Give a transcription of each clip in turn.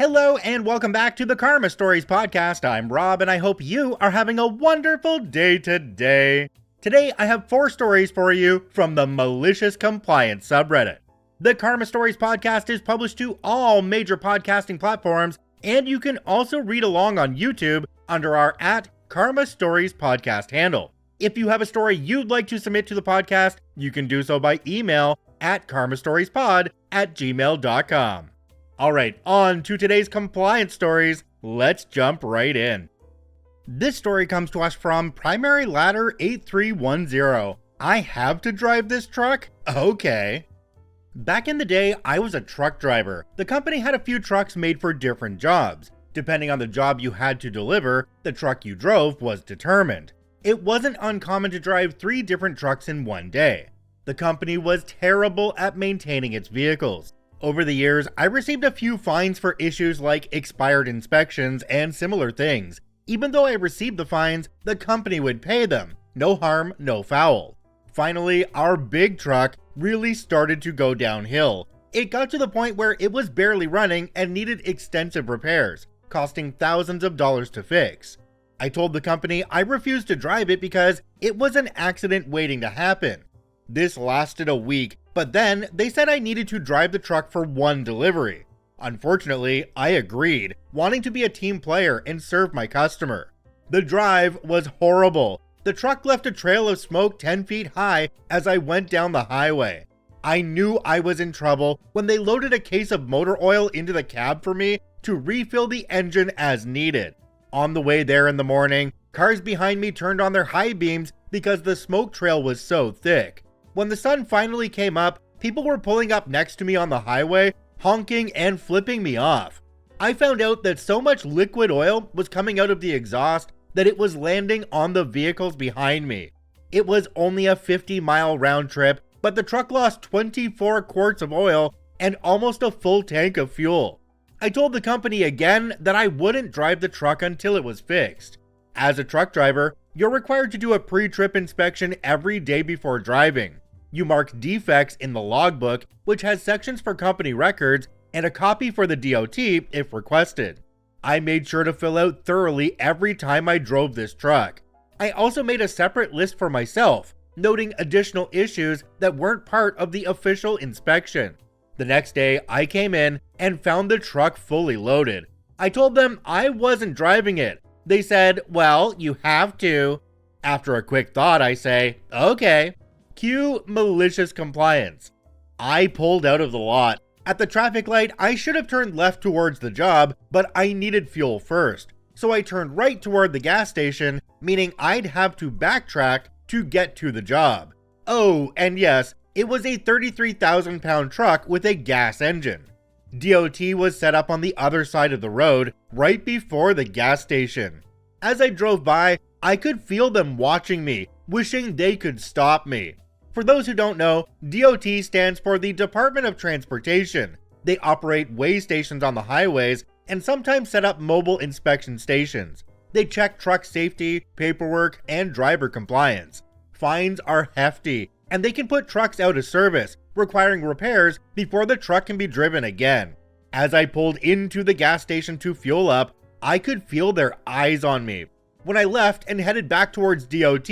Hello and welcome back to the Karma Stories podcast. I'm Rob and I hope you are having a wonderful day today. Today I have 4 stories for you from the Malicious Compliance subreddit. The Karma Stories podcast is published to all major podcasting platforms, and you can also read along on YouTube under our @Karma Stories podcast handle. If you have a story you'd like to submit to the podcast, you can do so by email at karmastoriespod@gmail.com. Alright, on to today's compliance stories. Let's jump right in. This story comes to us from Primary Ladder 8310. I have to drive this truck? Okay. Back in the day, I was a truck driver. The company had a few trucks made for different jobs. Depending on the job you had to deliver, the truck you drove was determined. It wasn't uncommon to drive 3 different trucks in one day. The company was terrible at maintaining its vehicles. Over the years, I received a few fines for issues like expired inspections and similar things. Even though I received the fines, the company would pay them. No harm, no foul. Finally, our big truck really started to go downhill. It got to the point where it was barely running and needed extensive repairs, costing thousands of dollars to fix. I told the company I refused to drive it because it was an accident waiting to happen. This lasted a week, but then they said I needed to drive the truck for one delivery. Unfortunately, I agreed, wanting to be a team player and serve my customer. The drive was horrible. The truck left a trail of smoke 10 feet high as I went down the highway. I knew I was in trouble when they loaded a case of motor oil into the cab for me to refill the engine as needed. On the way there in the morning, cars behind me turned on their high beams because the smoke trail was so thick. When the sun finally came up, people were pulling up next to me on the highway, honking and flipping me off. I found out that so much liquid oil was coming out of the exhaust that it was landing on the vehicles behind me. It was only a 50-mile round trip, but the truck lost 24 quarts of oil and almost a full tank of fuel. I told the company again that I wouldn't drive the truck until it was fixed. As a truck driver, you're required to do a pre-trip inspection every day before driving. You mark defects in the logbook, which has sections for company records, and a copy for the DOT if requested. I made sure to fill out thoroughly every time I drove this truck. I also made a separate list for myself, noting additional issues that weren't part of the official inspection. The next day, I came in and found the truck fully loaded. I told them I wasn't driving it. They said, well, you have to. After a quick thought, I say, okay. Cue Malicious Compliance. I pulled out of the lot. At the traffic light, I should have turned left towards the job, but I needed fuel first. So I turned right toward the gas station, meaning I'd have to backtrack to get to the job. Oh, and yes, it was a 33,000-pound truck with a gas engine. DOT was set up on the other side of the road, right before the gas station. As I drove by, I could feel them watching me, wishing they could stop me. For those who don't know, DOT stands for the Department of Transportation. They operate weigh stations on the highways and sometimes set up mobile inspection stations. They check truck safety, paperwork, and driver compliance. Fines are hefty, and they can put trucks out of service, requiring repairs before the truck can be driven again. As I pulled into the gas station to fuel up, I could feel their eyes on me. When I left and headed back towards DOT,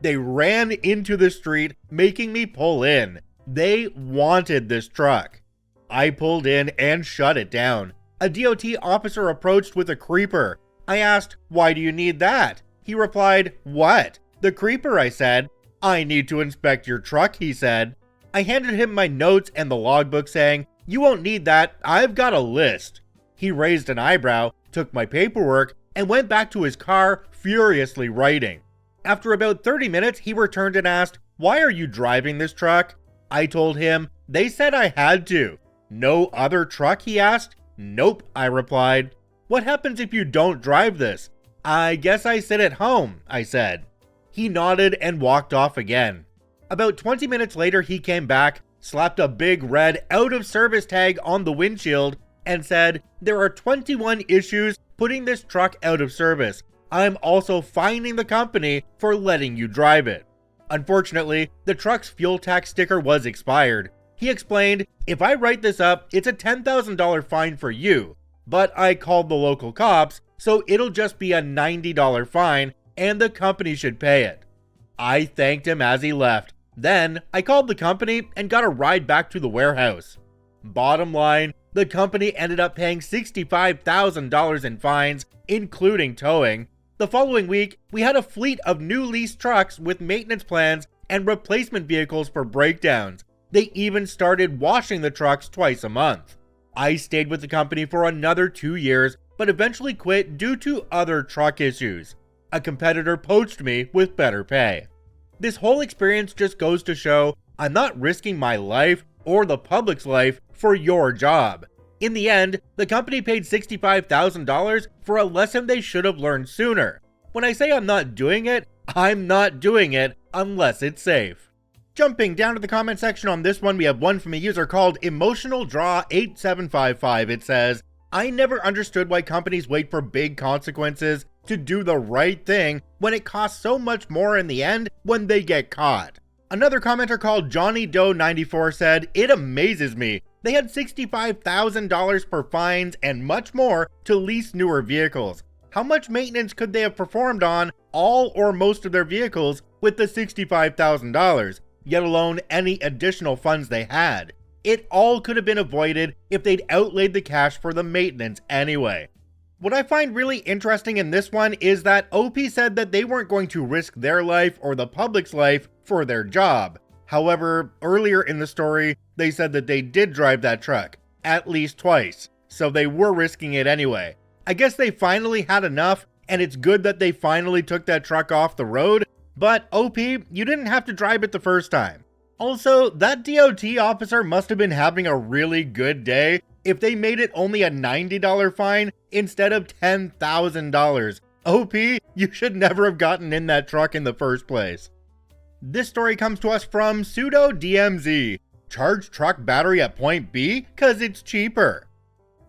they ran into the street, making me pull in. They wanted this truck. I pulled in and shut it down. A DOT officer approached with a creeper. I asked, why do you need that? He replied, what? The creeper, I said. I need to inspect your truck, he said. I handed him my notes and the logbook saying, you won't need that, I've got a list. He raised an eyebrow, took my paperwork, and went back to his car, furiously writing. After about 30 minutes, he returned and asked, why are you driving this truck? I told him, they said I had to. No other truck, he asked. Nope, I replied. What happens if you don't drive this? I guess I sit at home, I said. He nodded and walked off again. About 20 minutes later, he came back, slapped a big red out of service tag on the windshield, and said, there are 21 issues putting this truck out of service. I'm also fining the company for letting you drive it. Unfortunately, the truck's fuel tax sticker was expired. He explained, if I write this up, it's a $10,000 fine for you, but I called the local cops, so it'll just be a $90 fine and the company should pay it. I thanked him as he left. Then I called the company and got a ride back to the warehouse. Bottom line, the company ended up paying $65,000 in fines, including towing. The following week, we had a fleet of new leased trucks with maintenance plans and replacement vehicles for breakdowns. They even started washing the trucks twice a month. I stayed with the company for another 2 years, but eventually quit due to other truck issues. A competitor poached me with better pay. This whole experience just goes to show I'm not risking my life or the public's life for your job. In the end, the company paid $65,000 for a lesson they should have learned sooner. When I say I'm not doing it unless it's safe. Jumping down to the comment section on this one, we have one from a user called Emotional Draw 8755. It says, I never understood why companies wait for big consequences to do the right thing when it costs so much more in the end when they get caught. Another commenter called Johnny Doe 94 said, it amazes me. They had $65,000 for fines and much more to lease newer vehicles. How much maintenance could they have performed on all or most of their vehicles with the $65,000, yet alone any additional funds they had? It all could have been avoided if they'd outlaid the cash for the maintenance anyway. What I find really interesting in this one is that OP said that they weren't going to risk their life or the public's life for their job. However, earlier in the story, they said that they did drive that truck, at least twice, so they were risking it anyway. I guess they finally had enough, and it's good that they finally took that truck off the road, but OP, you didn't have to drive it the first time. Also, that DOT officer must have been having a really good day if they made it only a $90 fine instead of $10,000. OP, you should never have gotten in that truck in the first place. This story comes to us from Pseudo DMZ. Charge truck battery at point B 'cause it's cheaper.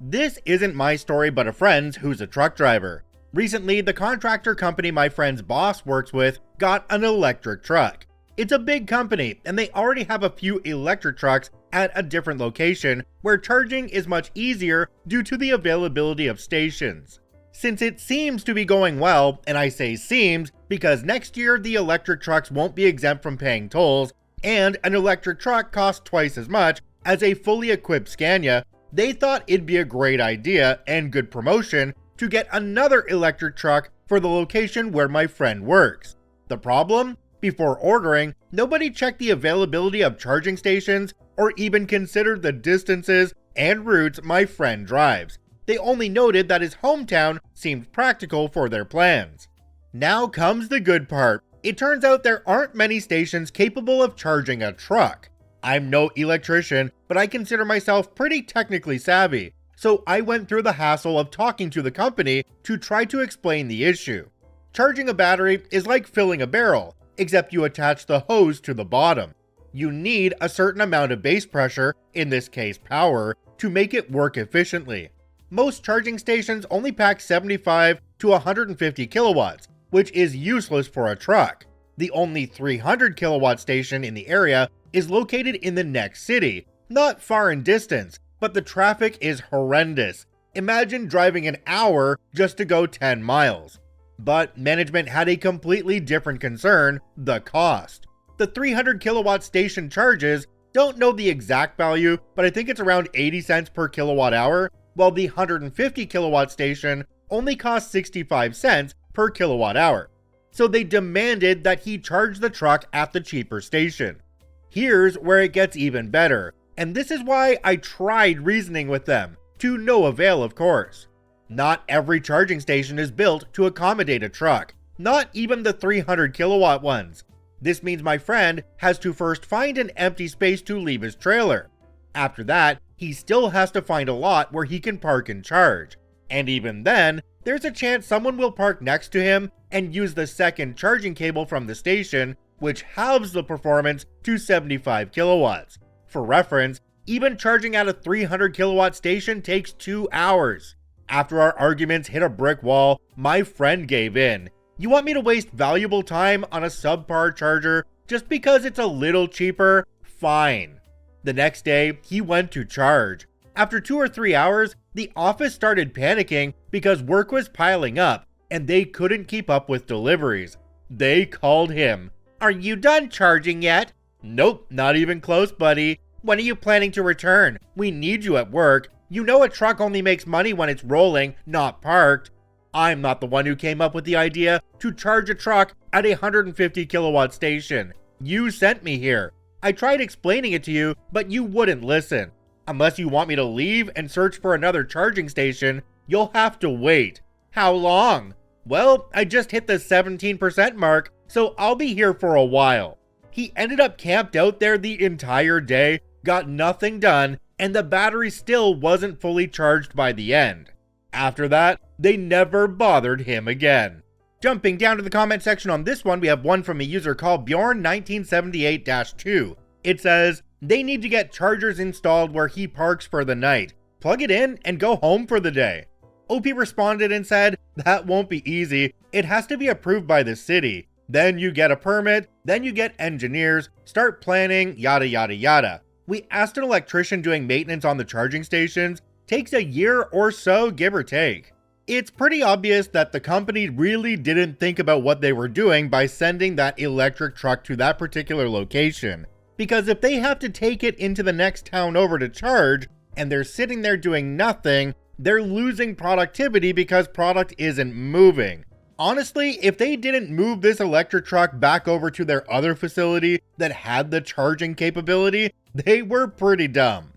This isn't my story but a friend's who's a truck driver. Recently, the contractor company my friend's boss works with got an electric truck. It's a big company and they already have a few electric trucks at a different location where charging is much easier due to the availability of stations. Since it seems to be going well, and I say seems because next year the electric trucks won't be exempt from paying tolls, and an electric truck costs twice as much as a fully equipped Scania, they thought it'd be a great idea and good promotion to get another electric truck for the location where my friend works. The problem? Before ordering, nobody checked the availability of charging stations or even considered the distances and routes my friend drives. They only noted that his hometown seemed practical for their plans. Now comes the good part. It turns out there aren't many stations capable of charging a truck. I'm no electrician, but I consider myself pretty technically savvy, so I went through the hassle of talking to the company to try to explain the issue. Charging a battery is like filling a barrel, except you attach the hose to the bottom. You need a certain amount of base pressure, in this case power, to make it work efficiently. Most charging stations only pack 75 to 150 kilowatts, which is useless for a truck. The only 300 kilowatt station in the area is located in the next city, not far in distance, but the traffic is horrendous. Imagine driving an hour just to go 10 miles. But management had a completely different concern, the cost. The 300 kilowatt station charges, don't know the exact value, but I think it's around 80 cents per kilowatt hour, while the 150 kilowatt station only costs 65 cents per kilowatt hour. So they demanded that he charge the truck at the cheaper station. Here's where it gets even better, and this is why I tried reasoning with them, to no avail of course. Not every charging station is built to accommodate a truck, not even the 300 kilowatt ones. This means my friend has to first find an empty space to leave his trailer. After that, he still has to find a lot where he can park and charge. And even then, there's a chance someone will park next to him and use the second charging cable from the station, which halves the performance to 75 kilowatts. For reference, even charging at a 300 kilowatt station takes 2 hours. After our arguments hit a brick wall, my friend gave in. You want me to waste valuable time on a subpar charger just because it's a little cheaper? Fine. The next day, he went to charge. After 2 or 3 hours, the office started panicking because work was piling up and they couldn't keep up with deliveries. They called him. "Are you done charging yet?" "Nope, not even close, buddy." "When are you planning to return? We need you at work. You know a truck only makes money when it's rolling, not parked." I'm not the one who came up with the idea to charge a truck at a 150 kilowatt station. You sent me here. I tried explaining it to you, but you wouldn't listen. Unless you want me to leave and search for another charging station, you'll have to wait. How long? Well, I just hit the 17% mark, so I'll be here for a while. He ended up camped out there the entire day, got nothing done, and the battery still wasn't fully charged by the end. After that, they never bothered him again. Jumping down to the comment section on this one, we have one from a user called Bjorn1978-2. It says, "They need to get chargers installed where he parks for the night. Plug it in and go home for the day." OP responded and said, "That won't be easy. It has to be approved by the city. Then you get a permit, then you get engineers, start planning, yada yada yada. We asked an electrician doing maintenance on the charging stations. Takes a year or so, give or take." It's pretty obvious that the company really didn't think about what they were doing by sending that electric truck to that particular location. Because if they have to take it into the next town over to charge, and they're sitting there doing nothing, they're losing productivity because product isn't moving. Honestly, if they didn't move this electric truck back over to their other facility that had the charging capability, they were pretty dumb.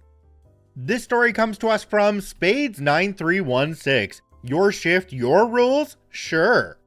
This story comes to us from Spades9316. Your shift, your rules? Sure.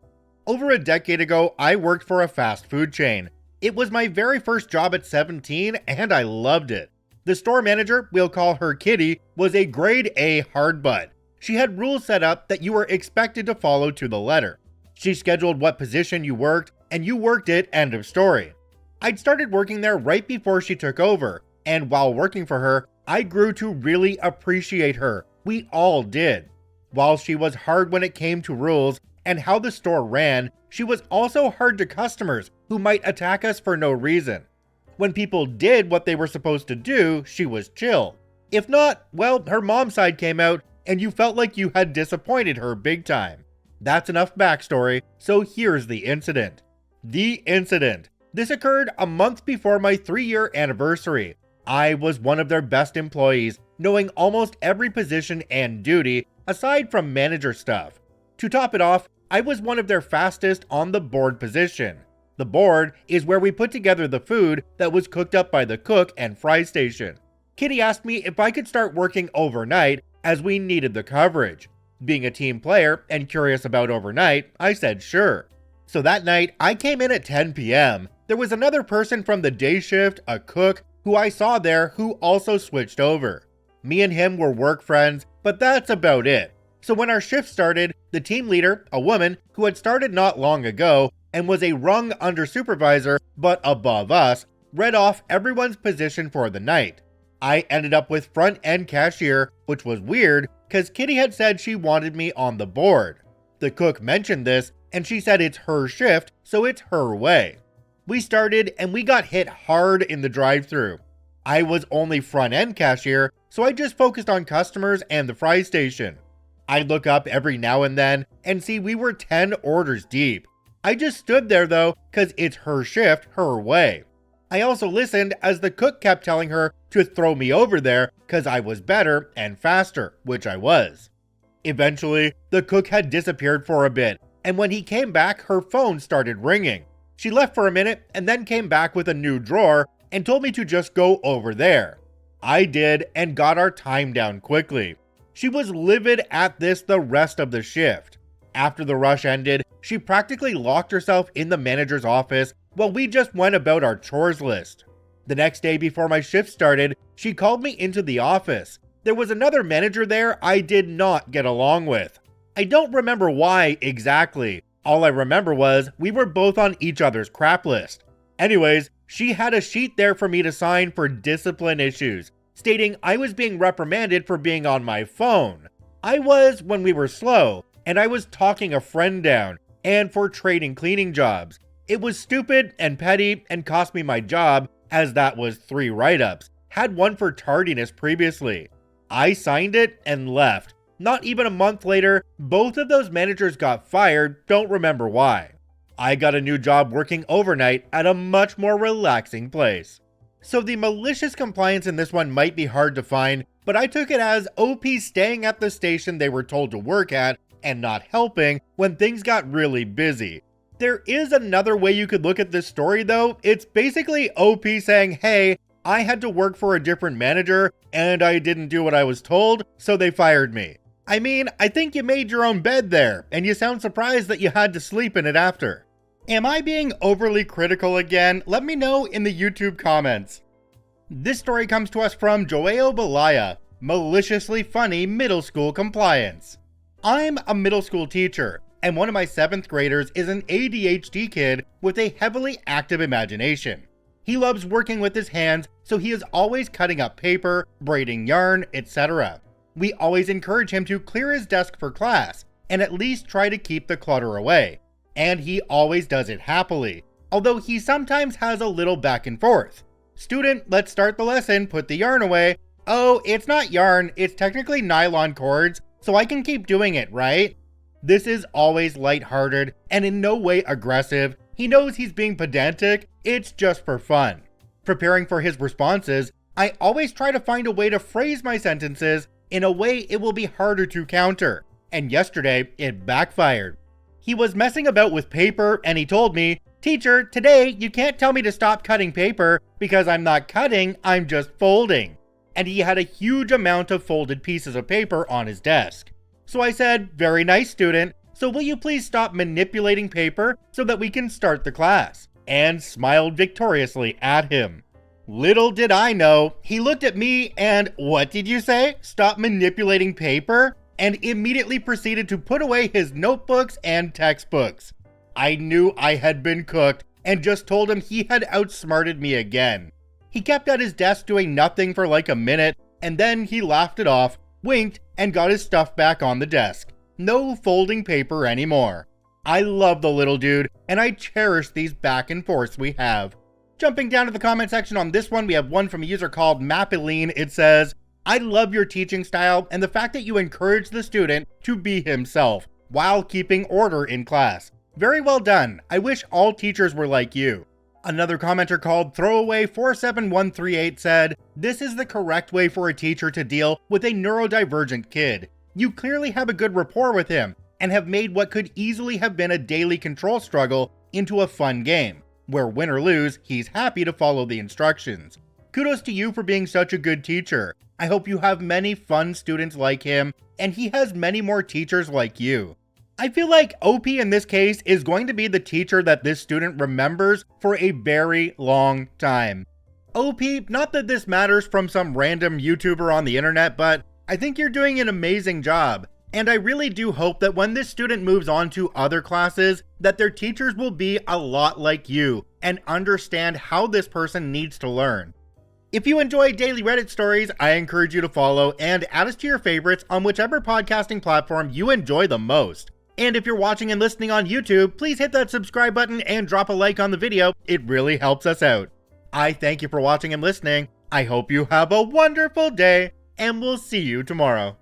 Over a decade ago, I worked for a fast food chain. It was my very first job at 17 and I loved it. The store manager, we'll call her Kitty, was a grade A hard butt. She had rules set up that you were expected to follow to the letter. She scheduled what position you worked and you worked it, end of story. I'd started working there right before she took over, and while working for her, I grew to really appreciate her. We all did. While she was hard when it came to rules and how the store ran, she was also hard to customers who might attack us for no reason. When people did what they were supposed to do, she was chill. If not, well, her mom's side came out and you felt like you had disappointed her big time. That's enough backstory, so here's the incident. The incident. This occurred a month before my 3-year anniversary. I was one of their best employees, knowing almost every position and duty, aside from manager stuff. To top it off, I was one of their fastest on the board position. The board is where we put together the food that was cooked up by the cook and fry station. Kitty asked me if I could start working overnight as we needed the coverage. Being a team player and curious about overnight, I said sure. So that night, I came in at 10 p.m. There was another person from the day shift, a cook, who I saw there who also switched over. Me and him were work friends, but that's about it. So when our shift started, the team leader, a woman who had started not long ago and was a rung under supervisor but above us, read off everyone's position for the night. I ended up with front end cashier, which was weird because Kitty had said she wanted me on the board. The cook mentioned this and she said it's her shift, so it's her way. We started and we got hit hard in the drive-thru. I was only front end cashier, so I just focused on customers and the fry station. I'd look up every now and then and see we were 10 orders deep. I just stood there though, cause it's her shift, her way. I also listened as the cook kept telling her to throw me over there cause I was better and faster, which I was. Eventually, the cook had disappeared for a bit, and when he came back, her phone started ringing. She left for a minute and then came back with a new drawer and told me to just go over there. I did and got our time down quickly. She was livid at this the rest of the shift. After the rush ended, she practically locked herself in the manager's office while we just went about our chores list. The next day before my shift started, she called me into the office. There was another manager there I did not get along with. I don't remember why exactly. All I remember was we were both on each other's crap list. Anyways, she had a sheet there for me to sign for discipline issues, stating I was being reprimanded for being on my phone. I was when we were slow, and I was talking a friend down, and for trading cleaning jobs. It was stupid and petty and cost me my job, as that was 3 write-ups. Had one for tardiness previously. I signed it and left. Not even a month later, both of those managers got fired, don't remember why. I got a new job working overnight at a much more relaxing place. So the malicious compliance in this one might be hard to find, but I took it as OP staying at the station they were told to work at and not helping when things got really busy. There is another way you could look at this story though. It's basically OP saying, hey, I had to work for a different manager and I didn't do what I was told, so they fired me. I mean, I think you made your own bed there, and you sound surprised that you had to sleep in it after. Am I being overly critical again? Let me know in the YouTube comments. This story comes to us from Joao Balaya, maliciously funny middle school compliance. I'm a middle school teacher, and one of my 7th graders is an ADHD kid with a heavily active imagination. He loves working with his hands, so he is always cutting up paper, braiding yarn, etc. We always encourage him to clear his desk for class, and at least try to keep the clutter away. And he always does it happily, although he sometimes has a little back and forth. Student, let's start the lesson, put the yarn away. Oh, it's not yarn, it's technically nylon cords, so I can keep doing it, right? This is always lighthearted and in no way aggressive. He knows he's being pedantic, it's just for fun. Preparing for his responses, I always try to find a way to phrase my sentences in a way it will be harder to counter, and yesterday it backfired. He was messing about with paper and he told me, "Teacher, today you can't tell me to stop cutting paper because I'm not cutting, I'm just folding." And he had a huge amount of folded pieces of paper on his desk. So I said, "Very nice, student, so will you please stop manipulating paper so that we can start the class?" And smiled victoriously at him. Little did I know, he looked at me and, "What did you say? Stop manipulating paper?" And immediately proceeded to put away his notebooks and textbooks. I knew I had been cooked and just told him he had outsmarted me again. He kept at his desk doing nothing for like a minute, and then he laughed it off, winked, and got his stuff back on the desk. No folding paper anymore. I love the little dude, and I cherish these back and forths we have. Jumping down to the comment section on this one, we have one from a user called Mapiline. It says, "I love your teaching style and the fact that you encourage the student to be himself while keeping order in class. Very well done. I wish all teachers were like you." Another commenter called Throwaway47138 said, "This is the correct way for a teacher to deal with a neurodivergent kid. You clearly have a good rapport with him and have made what could easily have been a daily control struggle into a fun game, where win or lose, he's happy to follow the instructions. Kudos to you for being such a good teacher. I hope you have many fun students like him, and he has many more teachers like you." I feel like OP in this case is going to be the teacher that this student remembers for a very long time. OP, not that this matters from some random YouTuber on the internet, but I think you're doing an amazing job. And I really do hope that when this student moves on to other classes, that their teachers will be a lot like you and understand how this person needs to learn. If you enjoy daily Reddit stories, I encourage you to follow and add us to your favorites on whichever podcasting platform you enjoy the most. And if you're watching and listening on YouTube, please hit that subscribe button and drop a like on the video. It really helps us out. I thank you for watching and listening. I hope you have a wonderful day, and we'll see you tomorrow.